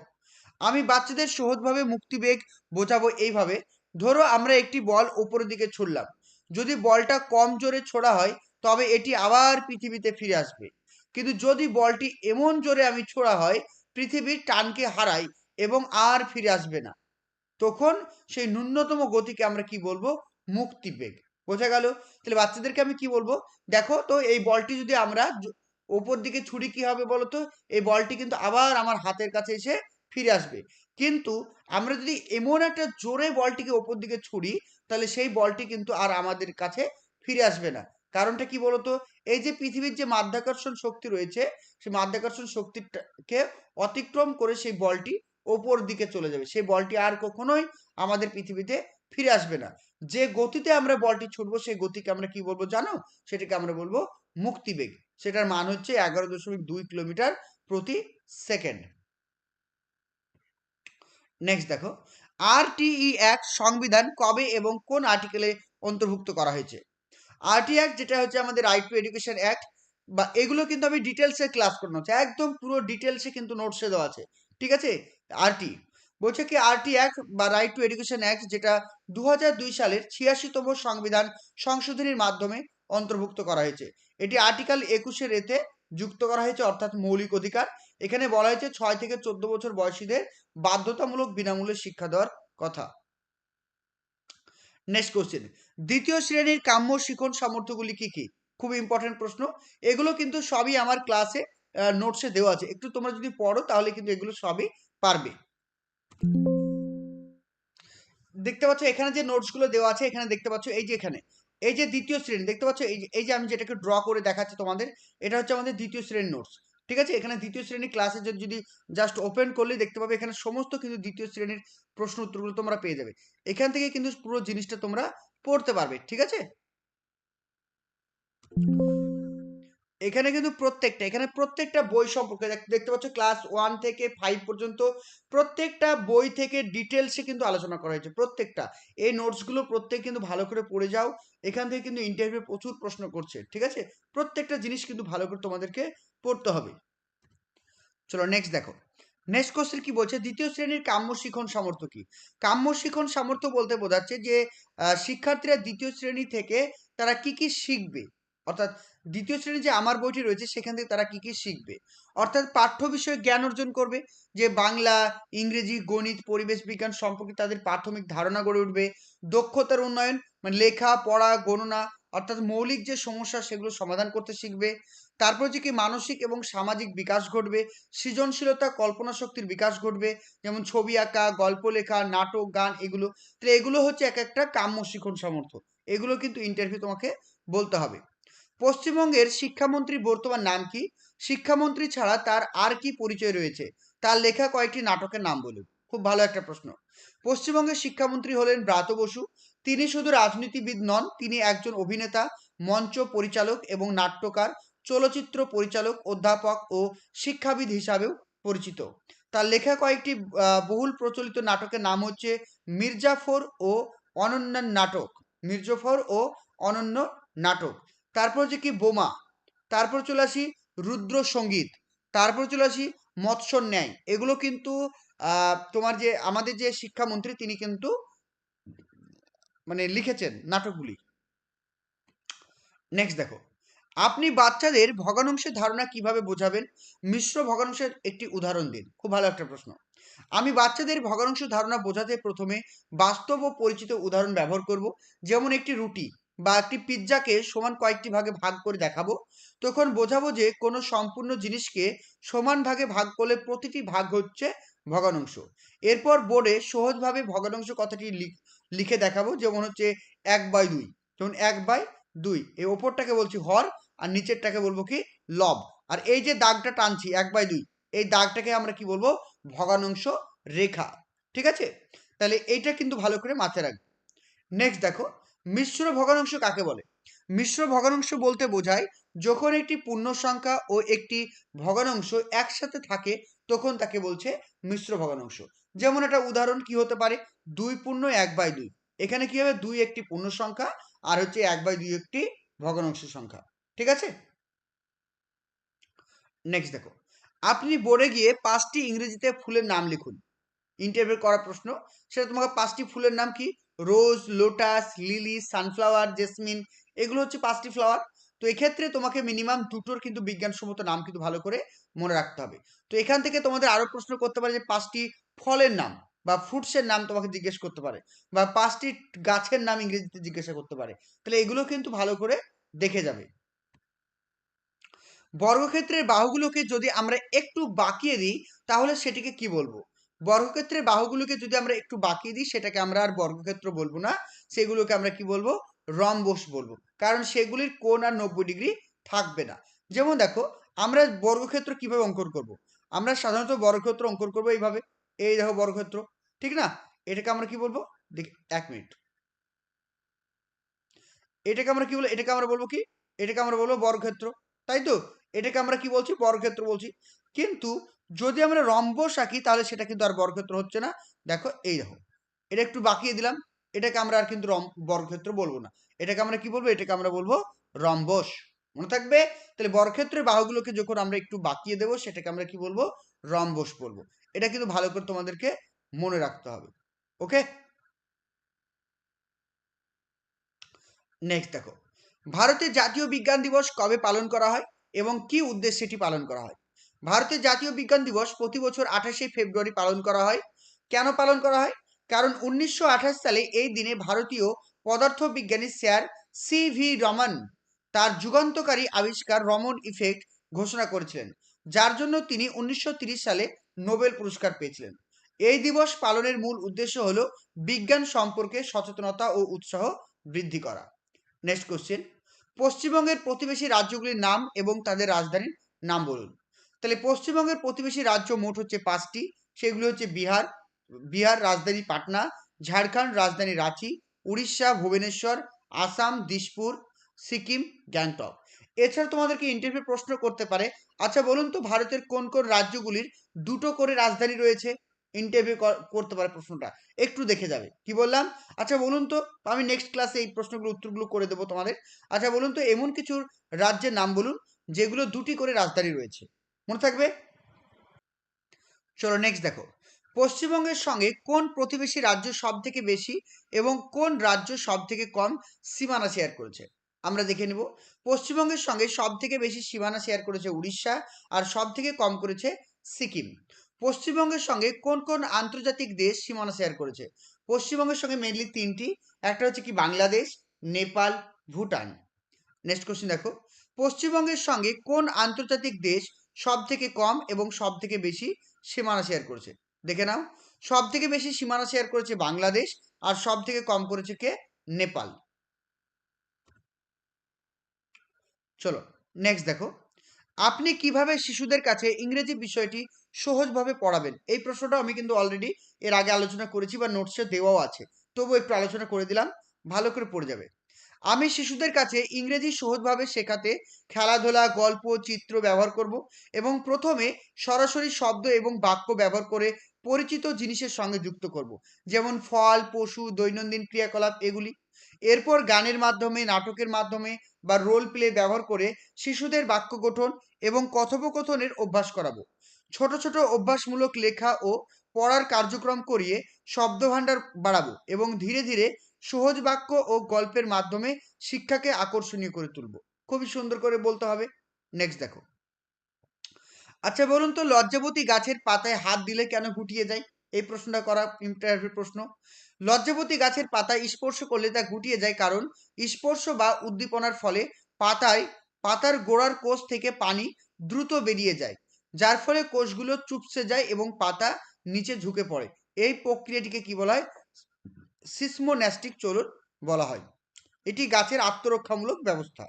আমি বাচ্চাদের সহজভাবে মুক্তিবেগ বোঝাবো এইভাবে। ধরো আমরা একটি বল উপরের দিকে ছুড়লাম, যদি বলটা কম জোরে ছোড়া হয় তবে এটি আবার পৃথিবীতে ফিরে আসবে। কিন্তু যদি বলটি এমন জোরে আমি ছোড়া হয় পৃথিবীর টানকে হারাই এবং আর ফিরে আসবে না, তখন সেই ন্যূনতম গতিকে আমরা কি বলবো? মুক্তিবেগ। বোঝা গেল? তাহলে বাচ্চাদেরকে আমি কি বলবো? দেখো তো, এই বলটি যদি আমরা ওপর দিকে ছুরি কি হবে বলো তো? এই বলটি কিন্তু আবার আমার হাতের কাছে এসে ফিরে আসবে। কিন্তু আমরা যদি এমন একটা জোরে বলটিকে ওপর দিকে ছুড়ি, তাহলে সেই বলটি কিন্তু আর আমাদের কাছে ফিরে আসবে না। কারণটা কি বলতো? এই যে পৃথিবীর যে মাধ্যাকর্ষণ শক্তি রয়েছে, সেই মাধ্যাকর্ষণ শক্তিকে অতিক্রম করে সেই বলটি ওপর দিকে চলে যাবে। সেই বলটি আর কখনোই আমাদের পৃথিবীতে ফিরে আসবে না। যে গতিতে আমরা বলটি ছুটবো সেই গতিকে আমরা কি বলবো জানো? সেটাকে আমরা বলবো মুক্তিবেগ। সেটার মান হচ্ছে 11.2 কিলোমিটার প্রতি সেকেন্ড। নেক্সট দেখো, আরটিই অ্যাক্ট সংবিধান কবে এবং কোন আর্টিকেলে অন্তর্ভুক্ত করা হয়েছে? আরটি অ্যাক্ট যেটা হচ্ছে আমাদের রাইট টু এডুকেশন অ্যাক্ট, বা এগুলো কিন্তু আমি ডিটেলসে ক্লাস করানো হচ্ছে, একদম পুরো ডিটেলসে কিন্তু নোটসে দেওয়া আছে। ঠিক আছে? আরটি বলছে কি, আরটি অ্যাক্ট বা রাইট টু এডুকেশন অ্যাক্ট যেটা 2002 সালের 86তম সংবিধান সংশোধনীর মাধ্যমে অন্তর্ভুক্ত করা হয়েছে। এটি আর্টিকেল 21-এর এতে যুক্ত করা হয়েছে, অর্থাৎ মৌলিক অধিকার। এখানে বলা হয়েছে 6 থেকে 14 বছর বয়সীদের বাধ্যতামূলক বিনামূল্যে শিক্ষা দেওয়ার কথা। নেক্সট কোশ্চেন, দ্বিতীয় শ্রেণীর কাম্য শিখন সামর্থ্যগুলি কি কি? খুব ইম্পর্টেন্ট প্রশ্ন। এগুলো কিন্তু সবই আমার ক্লাসে নোটসে দেওয়া আছে, একটু তোমরা যদি পড়ো তাহলে কিন্তু এগুলো সবই পারবে। দেখতে পাচ্ছ এখানে যে নোটসগুলো দেওয়া আছে, এখানে দেখতে পাচ্ছ এই যে এখানে এই যে দ্বিতীয় শ্রেণী দেখতে পাচ্ছ, এই যে আমি যেটাকে ড্র করে দেখাচ্ছি তোমাদের, এটা হচ্ছে আমাদের দ্বিতীয় শ্রেণীর নোটস। ঠিক আছে? এখানে দ্বিতীয় শ্রেণী ক্লাসে যদি জাস্ট ওপেন করলেই দেখতে পাবে এখানে সমস্ত কিন্তু দ্বিতীয় শ্রেণীর প্রশ্ন উত্তরগুলো তোমরা পেয়ে যাবে। এখান থেকে কিন্তু পুরো জিনিসটা তোমরা পড়তে পারবে। ঠিক আছে? এখানে প্রত্যেকটা বই সম্পর্কে দেখতে পাচ্ছ, ক্লাস 1 থেকে 5 পর্যন্ত প্রত্যেকটা বই থেকে ডিটেলসে কিন্তু আলোচনা করা হয়েছে। প্রত্যেকটা এই নোটসগুলো প্রত্যেক কিন্তু ভালো করে পড়ে যাও। এখান থেকে কিন্তু ইন্টারভিউ প্রচুর প্রশ্ন করছে। ঠিক আছে? প্রত্যেকটা জিনিস কিন্তু ভালো করে তোমাদেরকে পড়তে হবে। চলো নেক্সট দেখো। নেক্সট কোশ্চেন কি বলছে? দ্বিতীয় শ্রেণীর কাম্য শিখন সামর্থ্য কি? কাম্য শিখন সামর্থ্য বলতে বোঝাচ্ছে যে শিক্ষার্থীরা দ্বিতীয় শ্রেণী থেকে তারা কি কি শিখবে, অর্থাৎ দ্বিতীয় শ্রেণী যে আমার বইটি রয়েছে সেখান থেকে তারা কি কি শিখবে, অর্থাৎ পাঠ্য বিষয়ে জ্ঞান অর্জন করবে। যে বাংলা, ইংরেজি, গণিত, পরিবেশ বিজ্ঞান সম্পর্কে তাদের প্রাথমিক ধারণা গড়ে উঠবে। দক্ষতার উন্নয়ন, মানে লেখা পড়া গণনা, অর্থাৎ মৌলিক যে সমস্যা সেগুলো সমাধান করতে শিখবে। তারপর হচ্ছে কি মানসিক এবং সামাজিক বিকাশ ঘটবে। সৃজনশীলতা, কল্পনা শক্তির বিকাশ ঘটবে, যেমন ছবি আঁকা, গল্প লেখা, নাটক, গান, এগুলো। তো এগুলো হচ্ছে এক একটা কাম্য শিখন সামর্থ্য। এগুলো কিন্তু ইন্টারভিউ তোমাকে বলতে হবে। পশ্চিমবঙ্গের শিক্ষামন্ত্রীর বর্তমান নাম কি? শিক্ষামন্ত্রী ছাড়া তার আর কি পরিচয় রয়েছে? তার লেখা কয়েকটি নাটকের নাম বলুন। খুব ভালো একটা প্রশ্ন। পশ্চিমবঙ্গের শিক্ষামন্ত্রী হলেন ব্রাত্য বসু। তিনি শুধু রাজনীতিবিদ নন, তিনি একজন অভিনেতা, মঞ্চ পরিচালক এবং নাট্যকার, চলচ্চিত্র পরিচালক, অধ্যাপক ও শিক্ষাবিদ হিসাবেও পরিচিত। তার লেখা কয়েকটি বহুল প্রচলিত নাটকের নাম হচ্ছে মির্জাফর ও অনন্য নাটক। মির্জাফর ও অনন্য নাটক। তারপর হচ্ছে কি বোমা। তারপর চলে আসি রুদ্র সঙ্গীত। তারপর চলে আসি মৎস্য ন্যায়। এগুলো কিন্তু তোমার যে আমাদের যে শিক্ষামন্ত্রী তিনি কিন্তু মানে লিখেছেন নাটকগুলি। নেক্সট দেখো, আপনি বাচ্চাদের ভগ্নাংশের ধারণা কিভাবে বোঝাবেন? মিশ্র ভগ্নাংশের একটি উদাহরণ দিন। খুব ভালো একটা প্রশ্ন। আমি বাচ্চাদের ভগ্নাংশ ধারণা বোঝাতে প্রথমে বাস্তব ও পরিচিত উদাহরণ ব্যবহার করব। যেমন একটি রুটি বা একটি পিৎজাকে সমান কয়েকটি ভাগে ভাগ করে দেখাবো। তখন বোঝাবো যে কোনো সম্পূর্ণ জিনিসকে সমান ভাগে ভাগ করলে প্রতিটি ভাগ হচ্ছে ভগ্নাংশ। এরপর বোর্ডে সহজভাবে ভগ্নাংশ কথাটি লিখে দেখাবো। যেমন হচ্ছে 1/2। যেমন 1/2, এই ওপরটাকে বলছি হর, আর নিচেরটাকে বলবো কি লব। আর এই যে দাগটা টানছি 1/2, এই দাগটাকে আমরা কি বলবো? ভগ্নাংশ রেখা। ঠিক আছে? তাহলে এইটা কিন্তু ভালো করে মাথায় রাখবে। নেক্সট দেখো, মিশ্র ভগ্নাংশ কাকে বলে? মিশ্র ভগ্নাংশ বলতে বোঝায় যখন একটি পূর্ণ সংখ্যা ও একটি ভগ্নাংশ একসাথে থাকে তখন তাকে বলছে মিশ্র ভগ্নাংশ। যেমন একটা উদাহরণ কি হতে পারে, 2 পূর্ণ 1/2। এখানে কি হবে, 2 একটি পূর্ণ সংখ্যা আর হচ্ছে 1/2 একটি ভগ্নাংশ সংখ্যা। ঠিক আছে, নেক্সট দেখো, আপনি বোর্ডে গিয়ে 5টি ইংরেজিতে ফুলের নাম লিখুন। ইন্টারভিউ করা প্রশ্ন, সেটা তোমাকে 5টি ফুলের নাম কি, রোজ, লোটাস, লিলি, সানফ্লাওয়ার, জেসমিন, এগুলো হচ্ছে 5টি ফ্লাওয়ার। তো এক্ষেত্রে তোমাকে মিনিমাম দুটোর কিন্তু বিজ্ঞানসম্মত নাম কিন্তু ভালো করে মনে রাখতে হবে। তো এখান থেকে তোমাদের আরো প্রশ্ন করতে পারে যে 5টি ফলের নাম বা ফ্রুটসের নাম তোমাকে জিজ্ঞেস করতে পারে, বা 5টি গাছের নাম ইংরেজিতে জিজ্ঞাসা করতে পারে। তাহলে এগুলো কিন্তু ভালো করে দেখে যাবে। বর্গক্ষেত্রের বাহুগুলোকে যদি আমরা একটু বাঁকিয়ে দিই তাহলে সেটিকে কি বলবো? বর্গক্ষেত্রের বাহুগুলোকে যদি আমরা একটু বাঁকিয়ে দিই সেটাকে আমরা আর বর্গক্ষেত্র বলবো না, সেগুলোকে আমরা কি বলবো, রম্বস বলবো। কারণ সেগুলির কোণ আর 90 ডিগ্রি থাকবে না। যেমন দেখো, আমরা বর্গক্ষেত্র কিভাবে অঙ্কন করব? আমরা সাধারণত বর্গক্ষেত্র অঙ্কন করবো এইভাবে, এই দেখো বর্গক্ষেত্র, ঠিক না? এটাকে আমরা কি বলবো, দেখ 1 মিনিট, এটাকে আমরা কি বলবো, এটাকে আমরা বলবো কি, এটাকে আমরা বলবো বর্গক্ষেত্র, তাই তো? এটাকে আমরা কি বলছি, বর্গক্ষেত্র বলছি। কিন্তু যদি আমরা রম্বস আঁকি তাহলে সেটা কিন্তু আর বর্গক্ষেত্র হচ্ছে না। দেখো, এই দেখো, এটা একটু বাঁকিয়ে দিলাম, এটাকে আমরা আর কিন্তু বর্গক্ষেত্র বলবো না, এটাকে আমরা কি বলবো, এটাকে আমরা বলবো রম্বস। মনে থাকবে? তাহলে বর্গক্ষেত্রের বাহুগুলোকে যখন আমরা একটু বাঁকিয়ে দেবো সেটাকে আমরা কি বলবো, রম্বস বলবো। এটা কিন্তু ভালো করে তোমাদেরকে মনে রাখতে হবে। ওকে, নেক্সট দেখো, ভারতের জাতীয় বিজ্ঞান দিবস কবে পালন করা হয় এবং কি উদ্দেশ্যে এটি পালন করা হয়? ভারতের জাতীয় বিজ্ঞান দিবস প্রতি বছর 28শে ফেব্রুয়ারি পালন করা হয়। কেন পালন করা হয়? কারণ 1928 সালে এই দিনে ভারতীয় পদার্থবিজ্ঞানী স্যার CV রমন তার যুগান্তকারী আবিষ্কার রমন ইফেক্ট ঘোষণা করেছিলেন, যার জন্য তিনি 1930 সালে নোবেল পুরস্কার পেয়েছিলেন। এই দিবস পালনের মূল উদ্দেশ্য হলো বিজ্ঞান সম্পর্কে সচেতনতা ও উৎসাহ বৃদ্ধি করা। নেক্সট কোশ্চেন, পশ্চিমবঙ্গের প্রতিবেশী রাজ্যগুলির নাম এবং তাদের রাজধানীর নাম বলুন। তাহলে পশ্চিমবঙ্গের প্রতিবেশী রাজ্য মোট হচ্ছে 5টি, সেগুলি হচ্ছে বিহার, বিহার রাজধানী পাটনা, ঝাড়খণ্ড রাজধানী রাঁচি, উড়িষ্যা ভুবনেশ্বর, আসাম দিসপুর, সিকিম গ্যাংটক। এছাড়া তোমাদেরকে ইন্টারভিউ প্রশ্ন করতে পারে, আচ্ছা বলুন তো ভারতের কোন কোন রাজ্যগুলির দুটো করে রাজধানী রয়েছে? ইন্টারভিউ করতে পারে প্রশ্নটা, একটু দেখে যাবে। কি বললাম? আচ্ছা বলুন তো, আমি নেক্সট ক্লাসে এই প্রশ্নগুলো উত্তরগুলো করে দেবো তোমাদের। আচ্ছা বলুন তো এমন কিছু রাজ্যের নাম বলুন যেগুলো দুটি করে রাজধানী রয়েছে, মনে থাকবে? চলো নেক্সট দেখো, পশ্চিমবঙ্গের সঙ্গে কোন প্রতিবেশী রাজ্য সব থেকে বেশি এবং কোন রাজ্য সব থেকে কম সীমানা শেয়ার করেছে? আমরা দেখে নেব। পশ্চিমবঙ্গের সঙ্গে সব থেকে বেশি সীমানা শেয়ার করেছে উড়িষ্যা, আর সব থেকে কম করেছে সিকিম। পশ্চিমবঙ্গের সঙ্গে কোন কোন আন্তর্জাতিক দেশ সীমানা শেয়ার করেছে? পশ্চিমবঙ্গের সঙ্গে মেনলি 3টি, একটা হচ্ছে কি বাংলাদেশ, নেপাল, ভুটান। নেক্সট কোশ্চেন দেখো, পশ্চিমবঙ্গের সঙ্গে কোন আন্তর্জাতিক দেশ সব থেকে কম এবং সব থেকে বেশি সীমানা শেয়ার করেছে? দেখে নাও, সব থেকে বেশি সীমানা শেয়ার করেছে বাংলাদেশ, আর সব থেকে কম করেছে কে? নেপাল। চলো নেক্সট দেখো, আপনি কিভাবে শিশুদের কাছে ইংরেজি বিষয়টি সহজভাবে পড়াবেন? এই প্রশ্নটা আমি কিন্তু অলরেডি এর আগে আলোচনা করেছি বা নোটসে দেওয়াও আছে, তবু একটু আলোচনা করে দিলাম, ভালো করে পড়ে যাবে। আমি শিশুদের কাছে ইংরেজি সহজভাবে শেখাতে খেলাধুলা, গল্প, চিত্র ব্যবহার করব এবং প্রথমে সরাসরি শব্দ এবং বাক্য ব্যবহার করে পরিচিত জিনিসের সঙ্গে যুক্ত করব, যেমন ফল, পশু, দৈনন্দিন ক্রিয়াকলাপ এগুলি। এরপর গানের মাধ্যমে, নাটকের মাধ্যমে বা রোল প্লে ব্যবহার করে শিশুদের বাক্য গঠন এবং কথোপকথনের অভ্যাস করাবো। ছোট ছোট অভ্যাসমূলক লেখা ও পড়ার কার্যক্রম করিয়ে শব্দভাণ্ডার বাড়াবো এবং ধীরে ধীরে সহজ বাক্য ও গল্পের মাধ্যমে শিক্ষাকে আকর্ষণীয় করে তুলব। খুবই সুন্দর করে বলতে হবে। নেক্সট দেখো, আচ্ছা বলুন তো লজ্জাবতী গাছের পাতায় হাত দিলে কেন গুটিয়ে যায়? এই প্রশ্নটা করা ইন্টারভিউ প্রশ্ন। লজ্জাবতী গাছের পাতায় স্পর্শ করলে তা গুটিয়ে যায় কারণ স্পর্শ বা উদ্দীপনার ফলে পাতার গোড়ার কোষ থেকে পানি দ্রুত বেরিয়ে যায়, যার ফলে কোষগুলো চুপসে যায় এবং পাতা নিচে ঝুঁকে পড়ে। এই প্রক্রিয়াটিকে কি বলা হয়? সিসমোন্যাস্টিক চলন বলা হয়। এটি গাছের আত্মরক্ষামূলক ব্যবস্থা।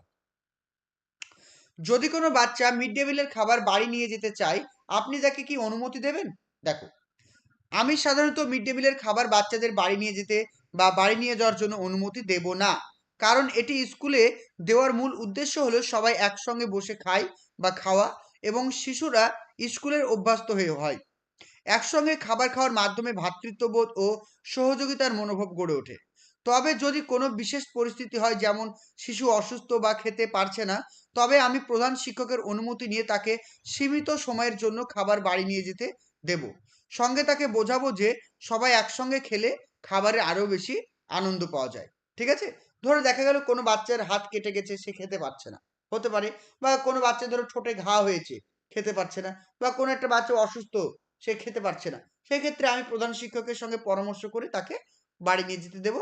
যদি কোনো বাচ্চা মিড ডে মিলের খাবার বাড়ি নিয়ে যেতে চায়, আপনি তাকে কি অনুমতি দেবেন? দেখো, আমি সাধারণত মিড ডে মিলের খাবার বাচ্চাদের বাড়ি নিয়ে যেতে বা বাড়ি নিয়ে যাওয়ার জন্য অনুমতি দেব না। কারণ এটি স্কুলে দেওয়ার মূল উদ্দেশ্য হলো সবাই একসঙ্গে বসে খায় বা খাওয়া, এবং শিশুরা স্কুলের অভ্যস্ত হয়ে হয়। একসঙ্গে খাবার খাওয়ার মাধ্যমে ভ্রাতৃত্ববোধ ও সহযোগিতার মনোভাব গড়ে ওঠে। তবে যদি কোনো বিশেষ পরিস্থিতি হয়, যেমন শিশু অসুস্থ বা খেতে পারছে না, তবে আমি প্রধান শিক্ষকের অনুমতি নিয়ে তাকে সীমিত সময়ের জন্য খাবার বাড়ি নিয়ে যেতে দেব। সঙ্গে তাকে বোঝাবো যে সবাই একসঙ্গে খেলে খাবারে আরও বেশি আনন্দ পাওয়া যায়। ঠিক আছে? ধরো দেখা গেল কোনো বাচ্চার হাত কেটে গেছে, সে খেতে পারছে না, হতে পারে। বা কোনো বাচ্চা ধরো ঠোঁটে ঘা হয়েছে, খেতে পারছে না। বা কোনো একটা বাচ্চা অসুস্থ, সে খেতে পারছে না। সেক্ষেত্রে আমি প্রধান শিক্ষকের সঙ্গে পরামর্শ করে তাকে বাড়ি নিয়ে যেতে দেব,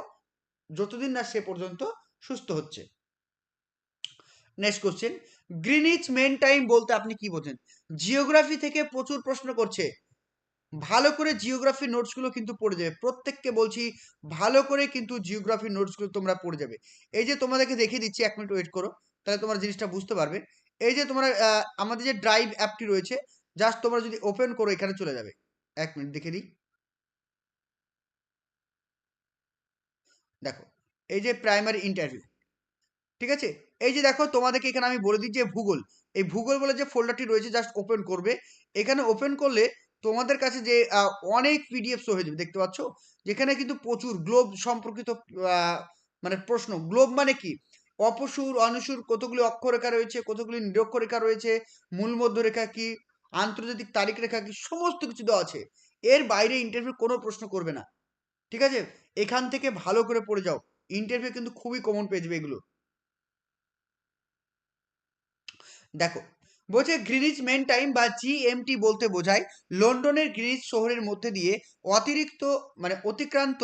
যতদিন না সে পর্যন্ত সুস্থ হচ্ছে। Next question, Greenwich mean time বলতে আপনি কি বোঝেন? জিওগ্রাফি থেকে প্রচুর প্রশ্ন করছে। ভালো করে জিওগ্রাফি নোটসগুলো কিন্তু পড়ে যাবে। প্রত্যেককে বলছি, ভালো করে কিন্তু জিওগ্রাফি নোটসগুলো তোমরা পড়ে যাবে। এই যে তোমাদেরকে দেখিয়ে দিচ্ছি, 1 মিনিট ওয়েট করো, তাহলে তোমরা জিনিসটা বুঝতে পারবে। এই যে তোমরা আমাদের যে ড্রাইভ অ্যাপটি রয়েছে, জাস্ট তোমরা যদি ওপেন করো এখানে চলে যাবে। 1 মিনিট দেখে দিই। দেখো, এই যে প্রাইমারি ইন্টারভিউ, ঠিক আছে? এই যে দেখো, তোমাদেরকে এখানে আমি বলে দিই যে ভূগোল, এই ভূগোল বলে যে ফোল্ডারটি রয়েছে, জাস্ট ওপেন করবে। এখানে ওপেন করলে তোমাদের কাছে যে অনেক পিডিএফ শো হয়ে যাবে, দেখতে পাচ্ছ? যেখানে কিন্তু প্রচুর গ্লোব সম্পর্কিত আহ, মানে প্রশ্ন। গ্লোব মানে কি? অপসুর, অনুসুর, কতগুলি অক্ষরেখা রয়েছে, কতগুলি নিরক্ষরেখা রয়েছে, মূল মধ্যরেখা কি, আন্তর্জাতিক তারিখ রেখা কি, সমস্ত কিছু দেওয়া আছে। এর বাইরে ইন্টারভিউ কোনো প্রশ্ন করবে না। ঠিক আছে? এখান থেকে ভালো করে পড়ে যাও, ইন্টারভিউ কিন্তু খুবই কমন পেয়ে যাবে এগুলো। দেখো, বলছে গ্রিনিচ মেন টাইম বা জিএমটি বলতে বোঝায় লন্ডনের গ্রিনিচ শহরের মধ্যে দিয়ে অতিরিক্ত অতিক্রান্ত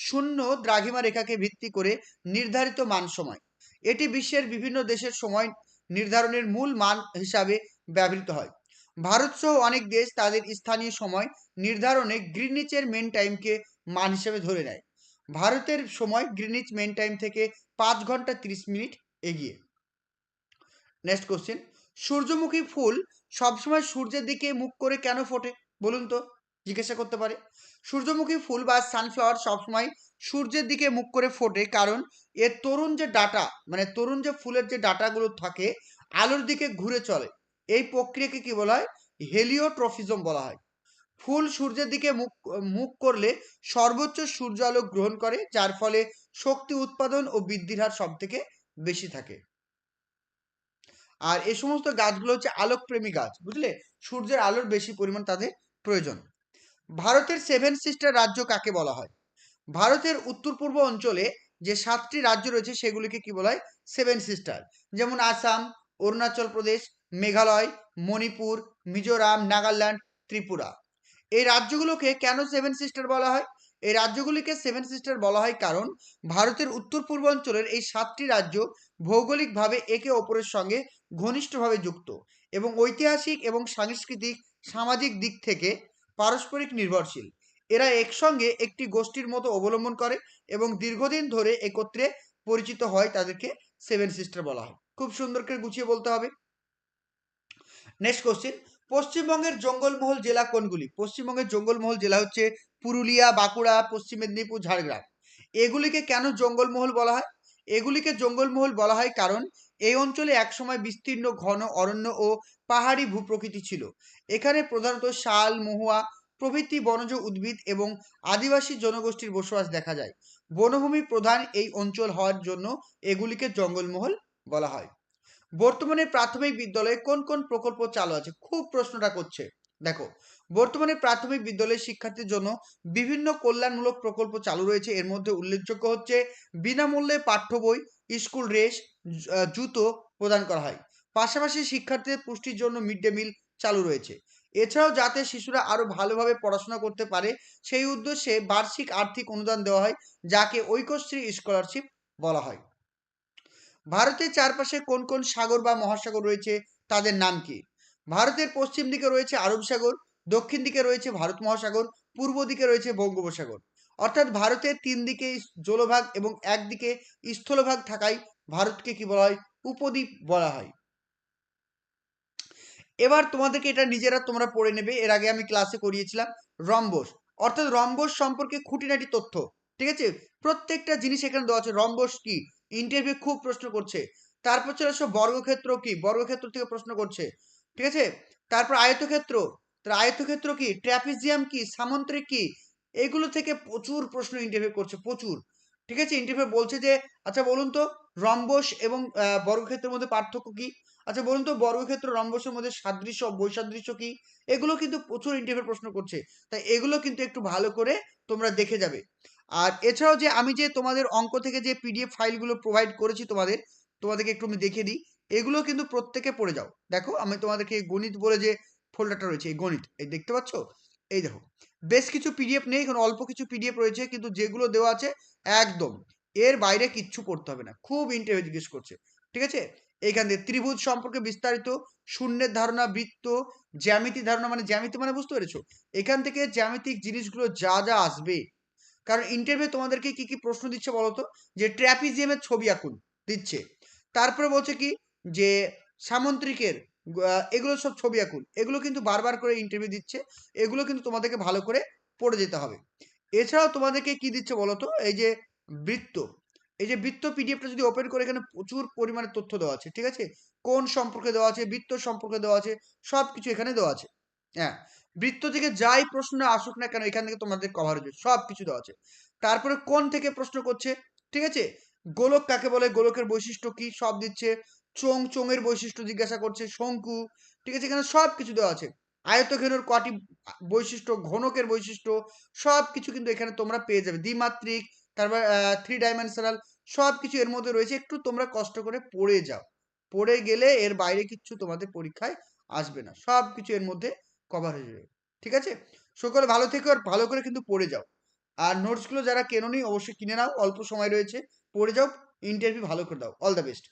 শূন্য দ্রাঘিমা রেখাকে ভিত্তি করে নির্ধারিত মান সময়। এটি বিশ্বের বিভিন্ন দেশের সময় নির্ধারণের মূল মান হিসাবে ব্যবহৃত হয়। ভারত সহ অনেক দেশ তাদের স্থানীয় সময় নির্ধারণে গ্রিনিচের মেন টাইমকে মান হিসেবে ধরে নেয়। ভারতের সময় গ্রিনিচ মেন টাইম থেকে 5 ঘন্টা 30 মিনিট এগিয়ে। নেক্সট কোশ্চেন, সূর্যমুখী ফুল সবসময় সূর্যের দিকে মুখ করে কেন ফোটে বলুন তো? জিজ্ঞাসা করতে পারে। সূর্যমুখী ফুল বা সানফ্লাওয়ার সবসময় সূর্যের দিকে মুখ করে ফোটে কারণ এর তরুণ যে ডাটা, তরুণ যে ফুলের যে ডাটাগুলো থাকে, আলোর দিকে ঘুরে চলে। এই প্রক্রিয়াকে কি বলা হয়? হেলিওট্রফিজম বলা হয়। ফুল সূর্যের দিকে মুখ মুখ করলে সর্বোচ্চ সূর্য আলো গ্রহণ করে, যার ফলে শক্তি উৎপাদন ও বৃদ্ধির হার সব থেকে বেশি থাকে। আর এই সমস্ত গাছগুলো হচ্ছে আলোকপ্রেমী গাছ, বুঝলে? সূর্যের আলোর বেশি পরিমাণ তাদের প্রয়োজন। ভারতের 7 সিস্টার রাজ্য কাকে বলা হয়? ভারতের উত্তর পূর্ব অঞ্চলে যে 7টি রাজ্য রয়েছে সেগুলিকে কি বলা হয়? 7 সিস্টার। যেমন আসাম, অরুণাচল প্রদেশ, মেঘালয়, মণিপুর, মিজোরাম, নাগাল্যান্ড, ত্রিপুরা। এই রাজ্যগুলোকে কেন 7 সিস্টার বলা হয়? এই রাজ্যগুলিকে 7 সিস্টার বলা হয় কারণ ভারতের উত্তর পূর্বাঞ্চলের এই 7টি রাজ্য ভৌগোলিকভাবে একে অপরের সঙ্গে ঘনিষ্ঠভাবে যুক্ত, এবং ঐতিহাসিক এবং সাংস্কৃতিক সামাজিক দিক থেকে পারস্পরিক নির্ভরশীল। এরা একসঙ্গে একটি গোষ্ঠীর মতো অবলম্বন করে এবং দীর্ঘদিন ধরে একত্রে পরিচিত হয়, তাদেরকে 7 সিস্টার বলা হয়। খুব সুন্দর করে গুছিয়ে বলতে হবে। নেক্সট কোশ্চেন, পশ্চিমবঙ্গের জঙ্গলমহল জেলা কোনগুলি? পশ্চিমবঙ্গের জঙ্গলমহল জেলা হচ্ছে পুরুলিয়া, বাঁকুড়া, পশ্চিম মেদিনীপুর, ঝাড়গ্রাম। এগুলিকে কেন জঙ্গলমহল বলা হয়? এগুলিকে জঙ্গলমহল বলা হয় কারণ এই অঞ্চলে একসময় বিস্তীর্ণ ঘন অরণ্য ও পাহাড়ি ভূপ্রকৃতি ছিল। এখানে প্রধানত শাল, মহুয়া প্রভৃতি বনজ উদ্ভিদ এবং আদিবাসী জনগোষ্ঠীর বসবাস দেখা যায়। বনভূমি প্রধান এই অঞ্চল হওয়ার জন্য এগুলিকে জঙ্গলমহল বলা হয়। বর্তমানে প্রাথমিক বিদ্যালয়ে কোন কোন প্রকল্প চালু আছে? খুব প্রশ্নটা করছে। দেখো, বর্তমানে প্রাথমিক বিদ্যালয়ের শিক্ষার্থীর জন্য বিভিন্ন কল্যাণমূলক প্রকল্প চালু রয়েছে। এর মধ্যে উল্লেখযোগ্য হচ্ছে বিনামূল্যে পাঠ্য বই, স্কুল ড্রেস, জুতো প্রদান করা হয়। পাশাপাশি শিক্ষার্থীদের পুষ্টির জন্য মিড ডে মিল চালু রয়েছে। এছাড়াও যাতে শিশুরা আরো ভালোভাবে পড়াশোনা করতে পারে সেই উদ্দেশ্যে বার্ষিক আর্থিক অনুদান দেওয়া হয়, যাকে ঐক্যশ্রী স্কলারশিপ বলা হয়। ভারতের চারপাশে কোন কোন সাগর বা মহাসাগর রয়েছে, তাদের নাম কি? ভারতের পশ্চিম দিকে রয়েছে আরব সাগর, দক্ষিণ দিকে রয়েছে ভারত মহাসাগর, পূর্ব দিকে রয়েছে বঙ্গোপসাগর। অর্থাৎ ভারতের 3 দিকে জলভাগ এবং একদিকে স্থলভাগ থাকায় ভারতকে কি বলা হয়? উপদ্বীপ বলা হয়। এবার তোমাদেরকে এটা নিজেরা তোমরা পড়ে নেবে, এর আগে আমি ক্লাসে করিয়েছিলাম। রম্বস, অর্থাৎ রম্বস সম্পর্কে খুঁটিনাটি তথ্য। ঠিক আছে? প্রত্যেকটা জিনিস এখানে দেওয়া আছে। রম্বস কি? ইন্টারভিউ খুব প্রশ্ন করছে। তারপর চলে আসো বর্গক্ষেত্র কি, বর্গক্ষেত্র থেকে প্রশ্ন করছে, ঠিক আছে। তারপর আয়তক্ষেত্র, তার আয়তক্ষেত্র কি, ট্র্যাপিজিয়াম কি, সামন্ত্রিক কি, এগুলো থেকে প্রচুর প্রশ্ন ইন্টারভিউ করছে, প্রচুর। ঠিক আছে, ইন্টারভিউ বলছে যে আচ্ছা বলুন তো রম্বস এবং বর্গক্ষেত্রের মধ্যে পার্থক্য কি, আচ্ছা বলুন তো বর্গক্ষেত্র রম্বসের মধ্যে সাদৃশ্য বৈসাদৃশ্য কি, এগুলো কিন্তু প্রচুর ইন্টারভিউ প্রশ্ন করছে। তাই এগুলো কিন্তু একটু ভালো করে তোমরা দেখে যাবে। আর এছাড়াও যে আমি যে তোমাদের অঙ্ক থেকে যে পিডিএফ ফাইলগুলো প্রোভাইড করেছি তোমাদেরকে একটু আমি দেখিয়ে দিই। এগুলো কিন্তু প্রত্যেকে পড়ে যাও। দেখো আমি তোমাদেরকে গণিত বলে যে ফোল্ডারটা রয়েছে, এই গণিত, এই দেখতে পাচ্ছ, এই দেখো বেশ কিছু পিডিএফ নেই, এখন অল্প কিছু পিডিএফ রয়েছে, কিন্তু যেগুলো দেওয়া আছে একদম এর বাইরে কিচ্ছু পড়তে হবে না, খুব ইন্টারভিউ জিজ্ঞেস করছে। ঠিক আছে, এইখান থেকে ত্রিভুজ সম্পর্কে বিস্তারিত, শূন্যের ধারণা, বৃত্ত, জ্যামিতি ধারণা, মানে জ্যামিতি মানে বুঝতে পেরেছো, এখান থেকে জ্যামিতিক জিনিসগুলো যা যা আসবে। কারণ ইন্টারভিউ তোমাদেরকে কি কি প্রশ্ন দিচ্ছে বলতো, যে ট্র্যাপিজিয়ামের ছবি আঁকুন দিচ্ছে, তারপরে বলছে কি যে সামন্ত্রিকের এগুলো সব ছবি আঁকুন, এগুলো কিন্তু বারবার করে ইন্টারভিউ দিচ্ছে, এগুলো কিন্তু তোমাদেরকে ভালো করে পড়ে যেতে হবে। এছাড়াও তোমাদেরকে কি দিচ্ছে বলতো, এই যে বৃত্ত, এই যে বৃত্ত পিডিএফটা যদি ওপেন করে, এখানে প্রচুর পরিমাণে তথ্য দেওয়া আছে। ঠিক আছে, কোন সম্পর্কে দেওয়া আছে, বৃত্ত সম্পর্কে দেওয়া আছে, সব কিছু এখানে দেওয়া আছে। হ্যাঁ, বৃত্ত থেকে যাই প্রশ্ন আসুক না কেন এখান থেকে তোমাদের কভার হয়ে যাবে, সব কিছু দেওয়া আছে। তারপরে কোন থেকে প্রশ্ন করছে, ঠিক আছে, গোলক কাকে বলে, গোলকের বৈশিষ্ট্য কি, সব দিচ্ছে। চোঙের বৈশিষ্ট্য জিজ্ঞাসা করছে, শঙ্কু, ঠিক আছে, এখানে সব কিছু দেওয়া আছে। আয়তঘেনুর কটি বৈশিষ্ট্য, ঘনকের বৈশিষ্ট্য, সব কিছু কিন্তু এখানে তোমরা পেয়ে যাবে। দ্বিমাত্রিক, তারপর 3 ডাইমেনশনাল, সব কিছু এর মধ্যে রয়েছে। একটু তোমরা কষ্ট করে পড়ে যাও, পড়ে গেলে এর বাইরে কিচ্ছু তোমাদের পরীক্ষায় আসবে না, সব কিছু এর মধ্যে কভার হয়ে যাবে। ঠিক আছে, সকলে ভালো থেকো, আর ভালো করে কিন্তু পড়ে যাও। আর নোটসগুলো যারা কেনোনি অবশ্যই কিনে নাও, অল্প সময় রয়েছে, পড়ে যাও, ইন্টারভিউ ভালো করে দাও। All the best.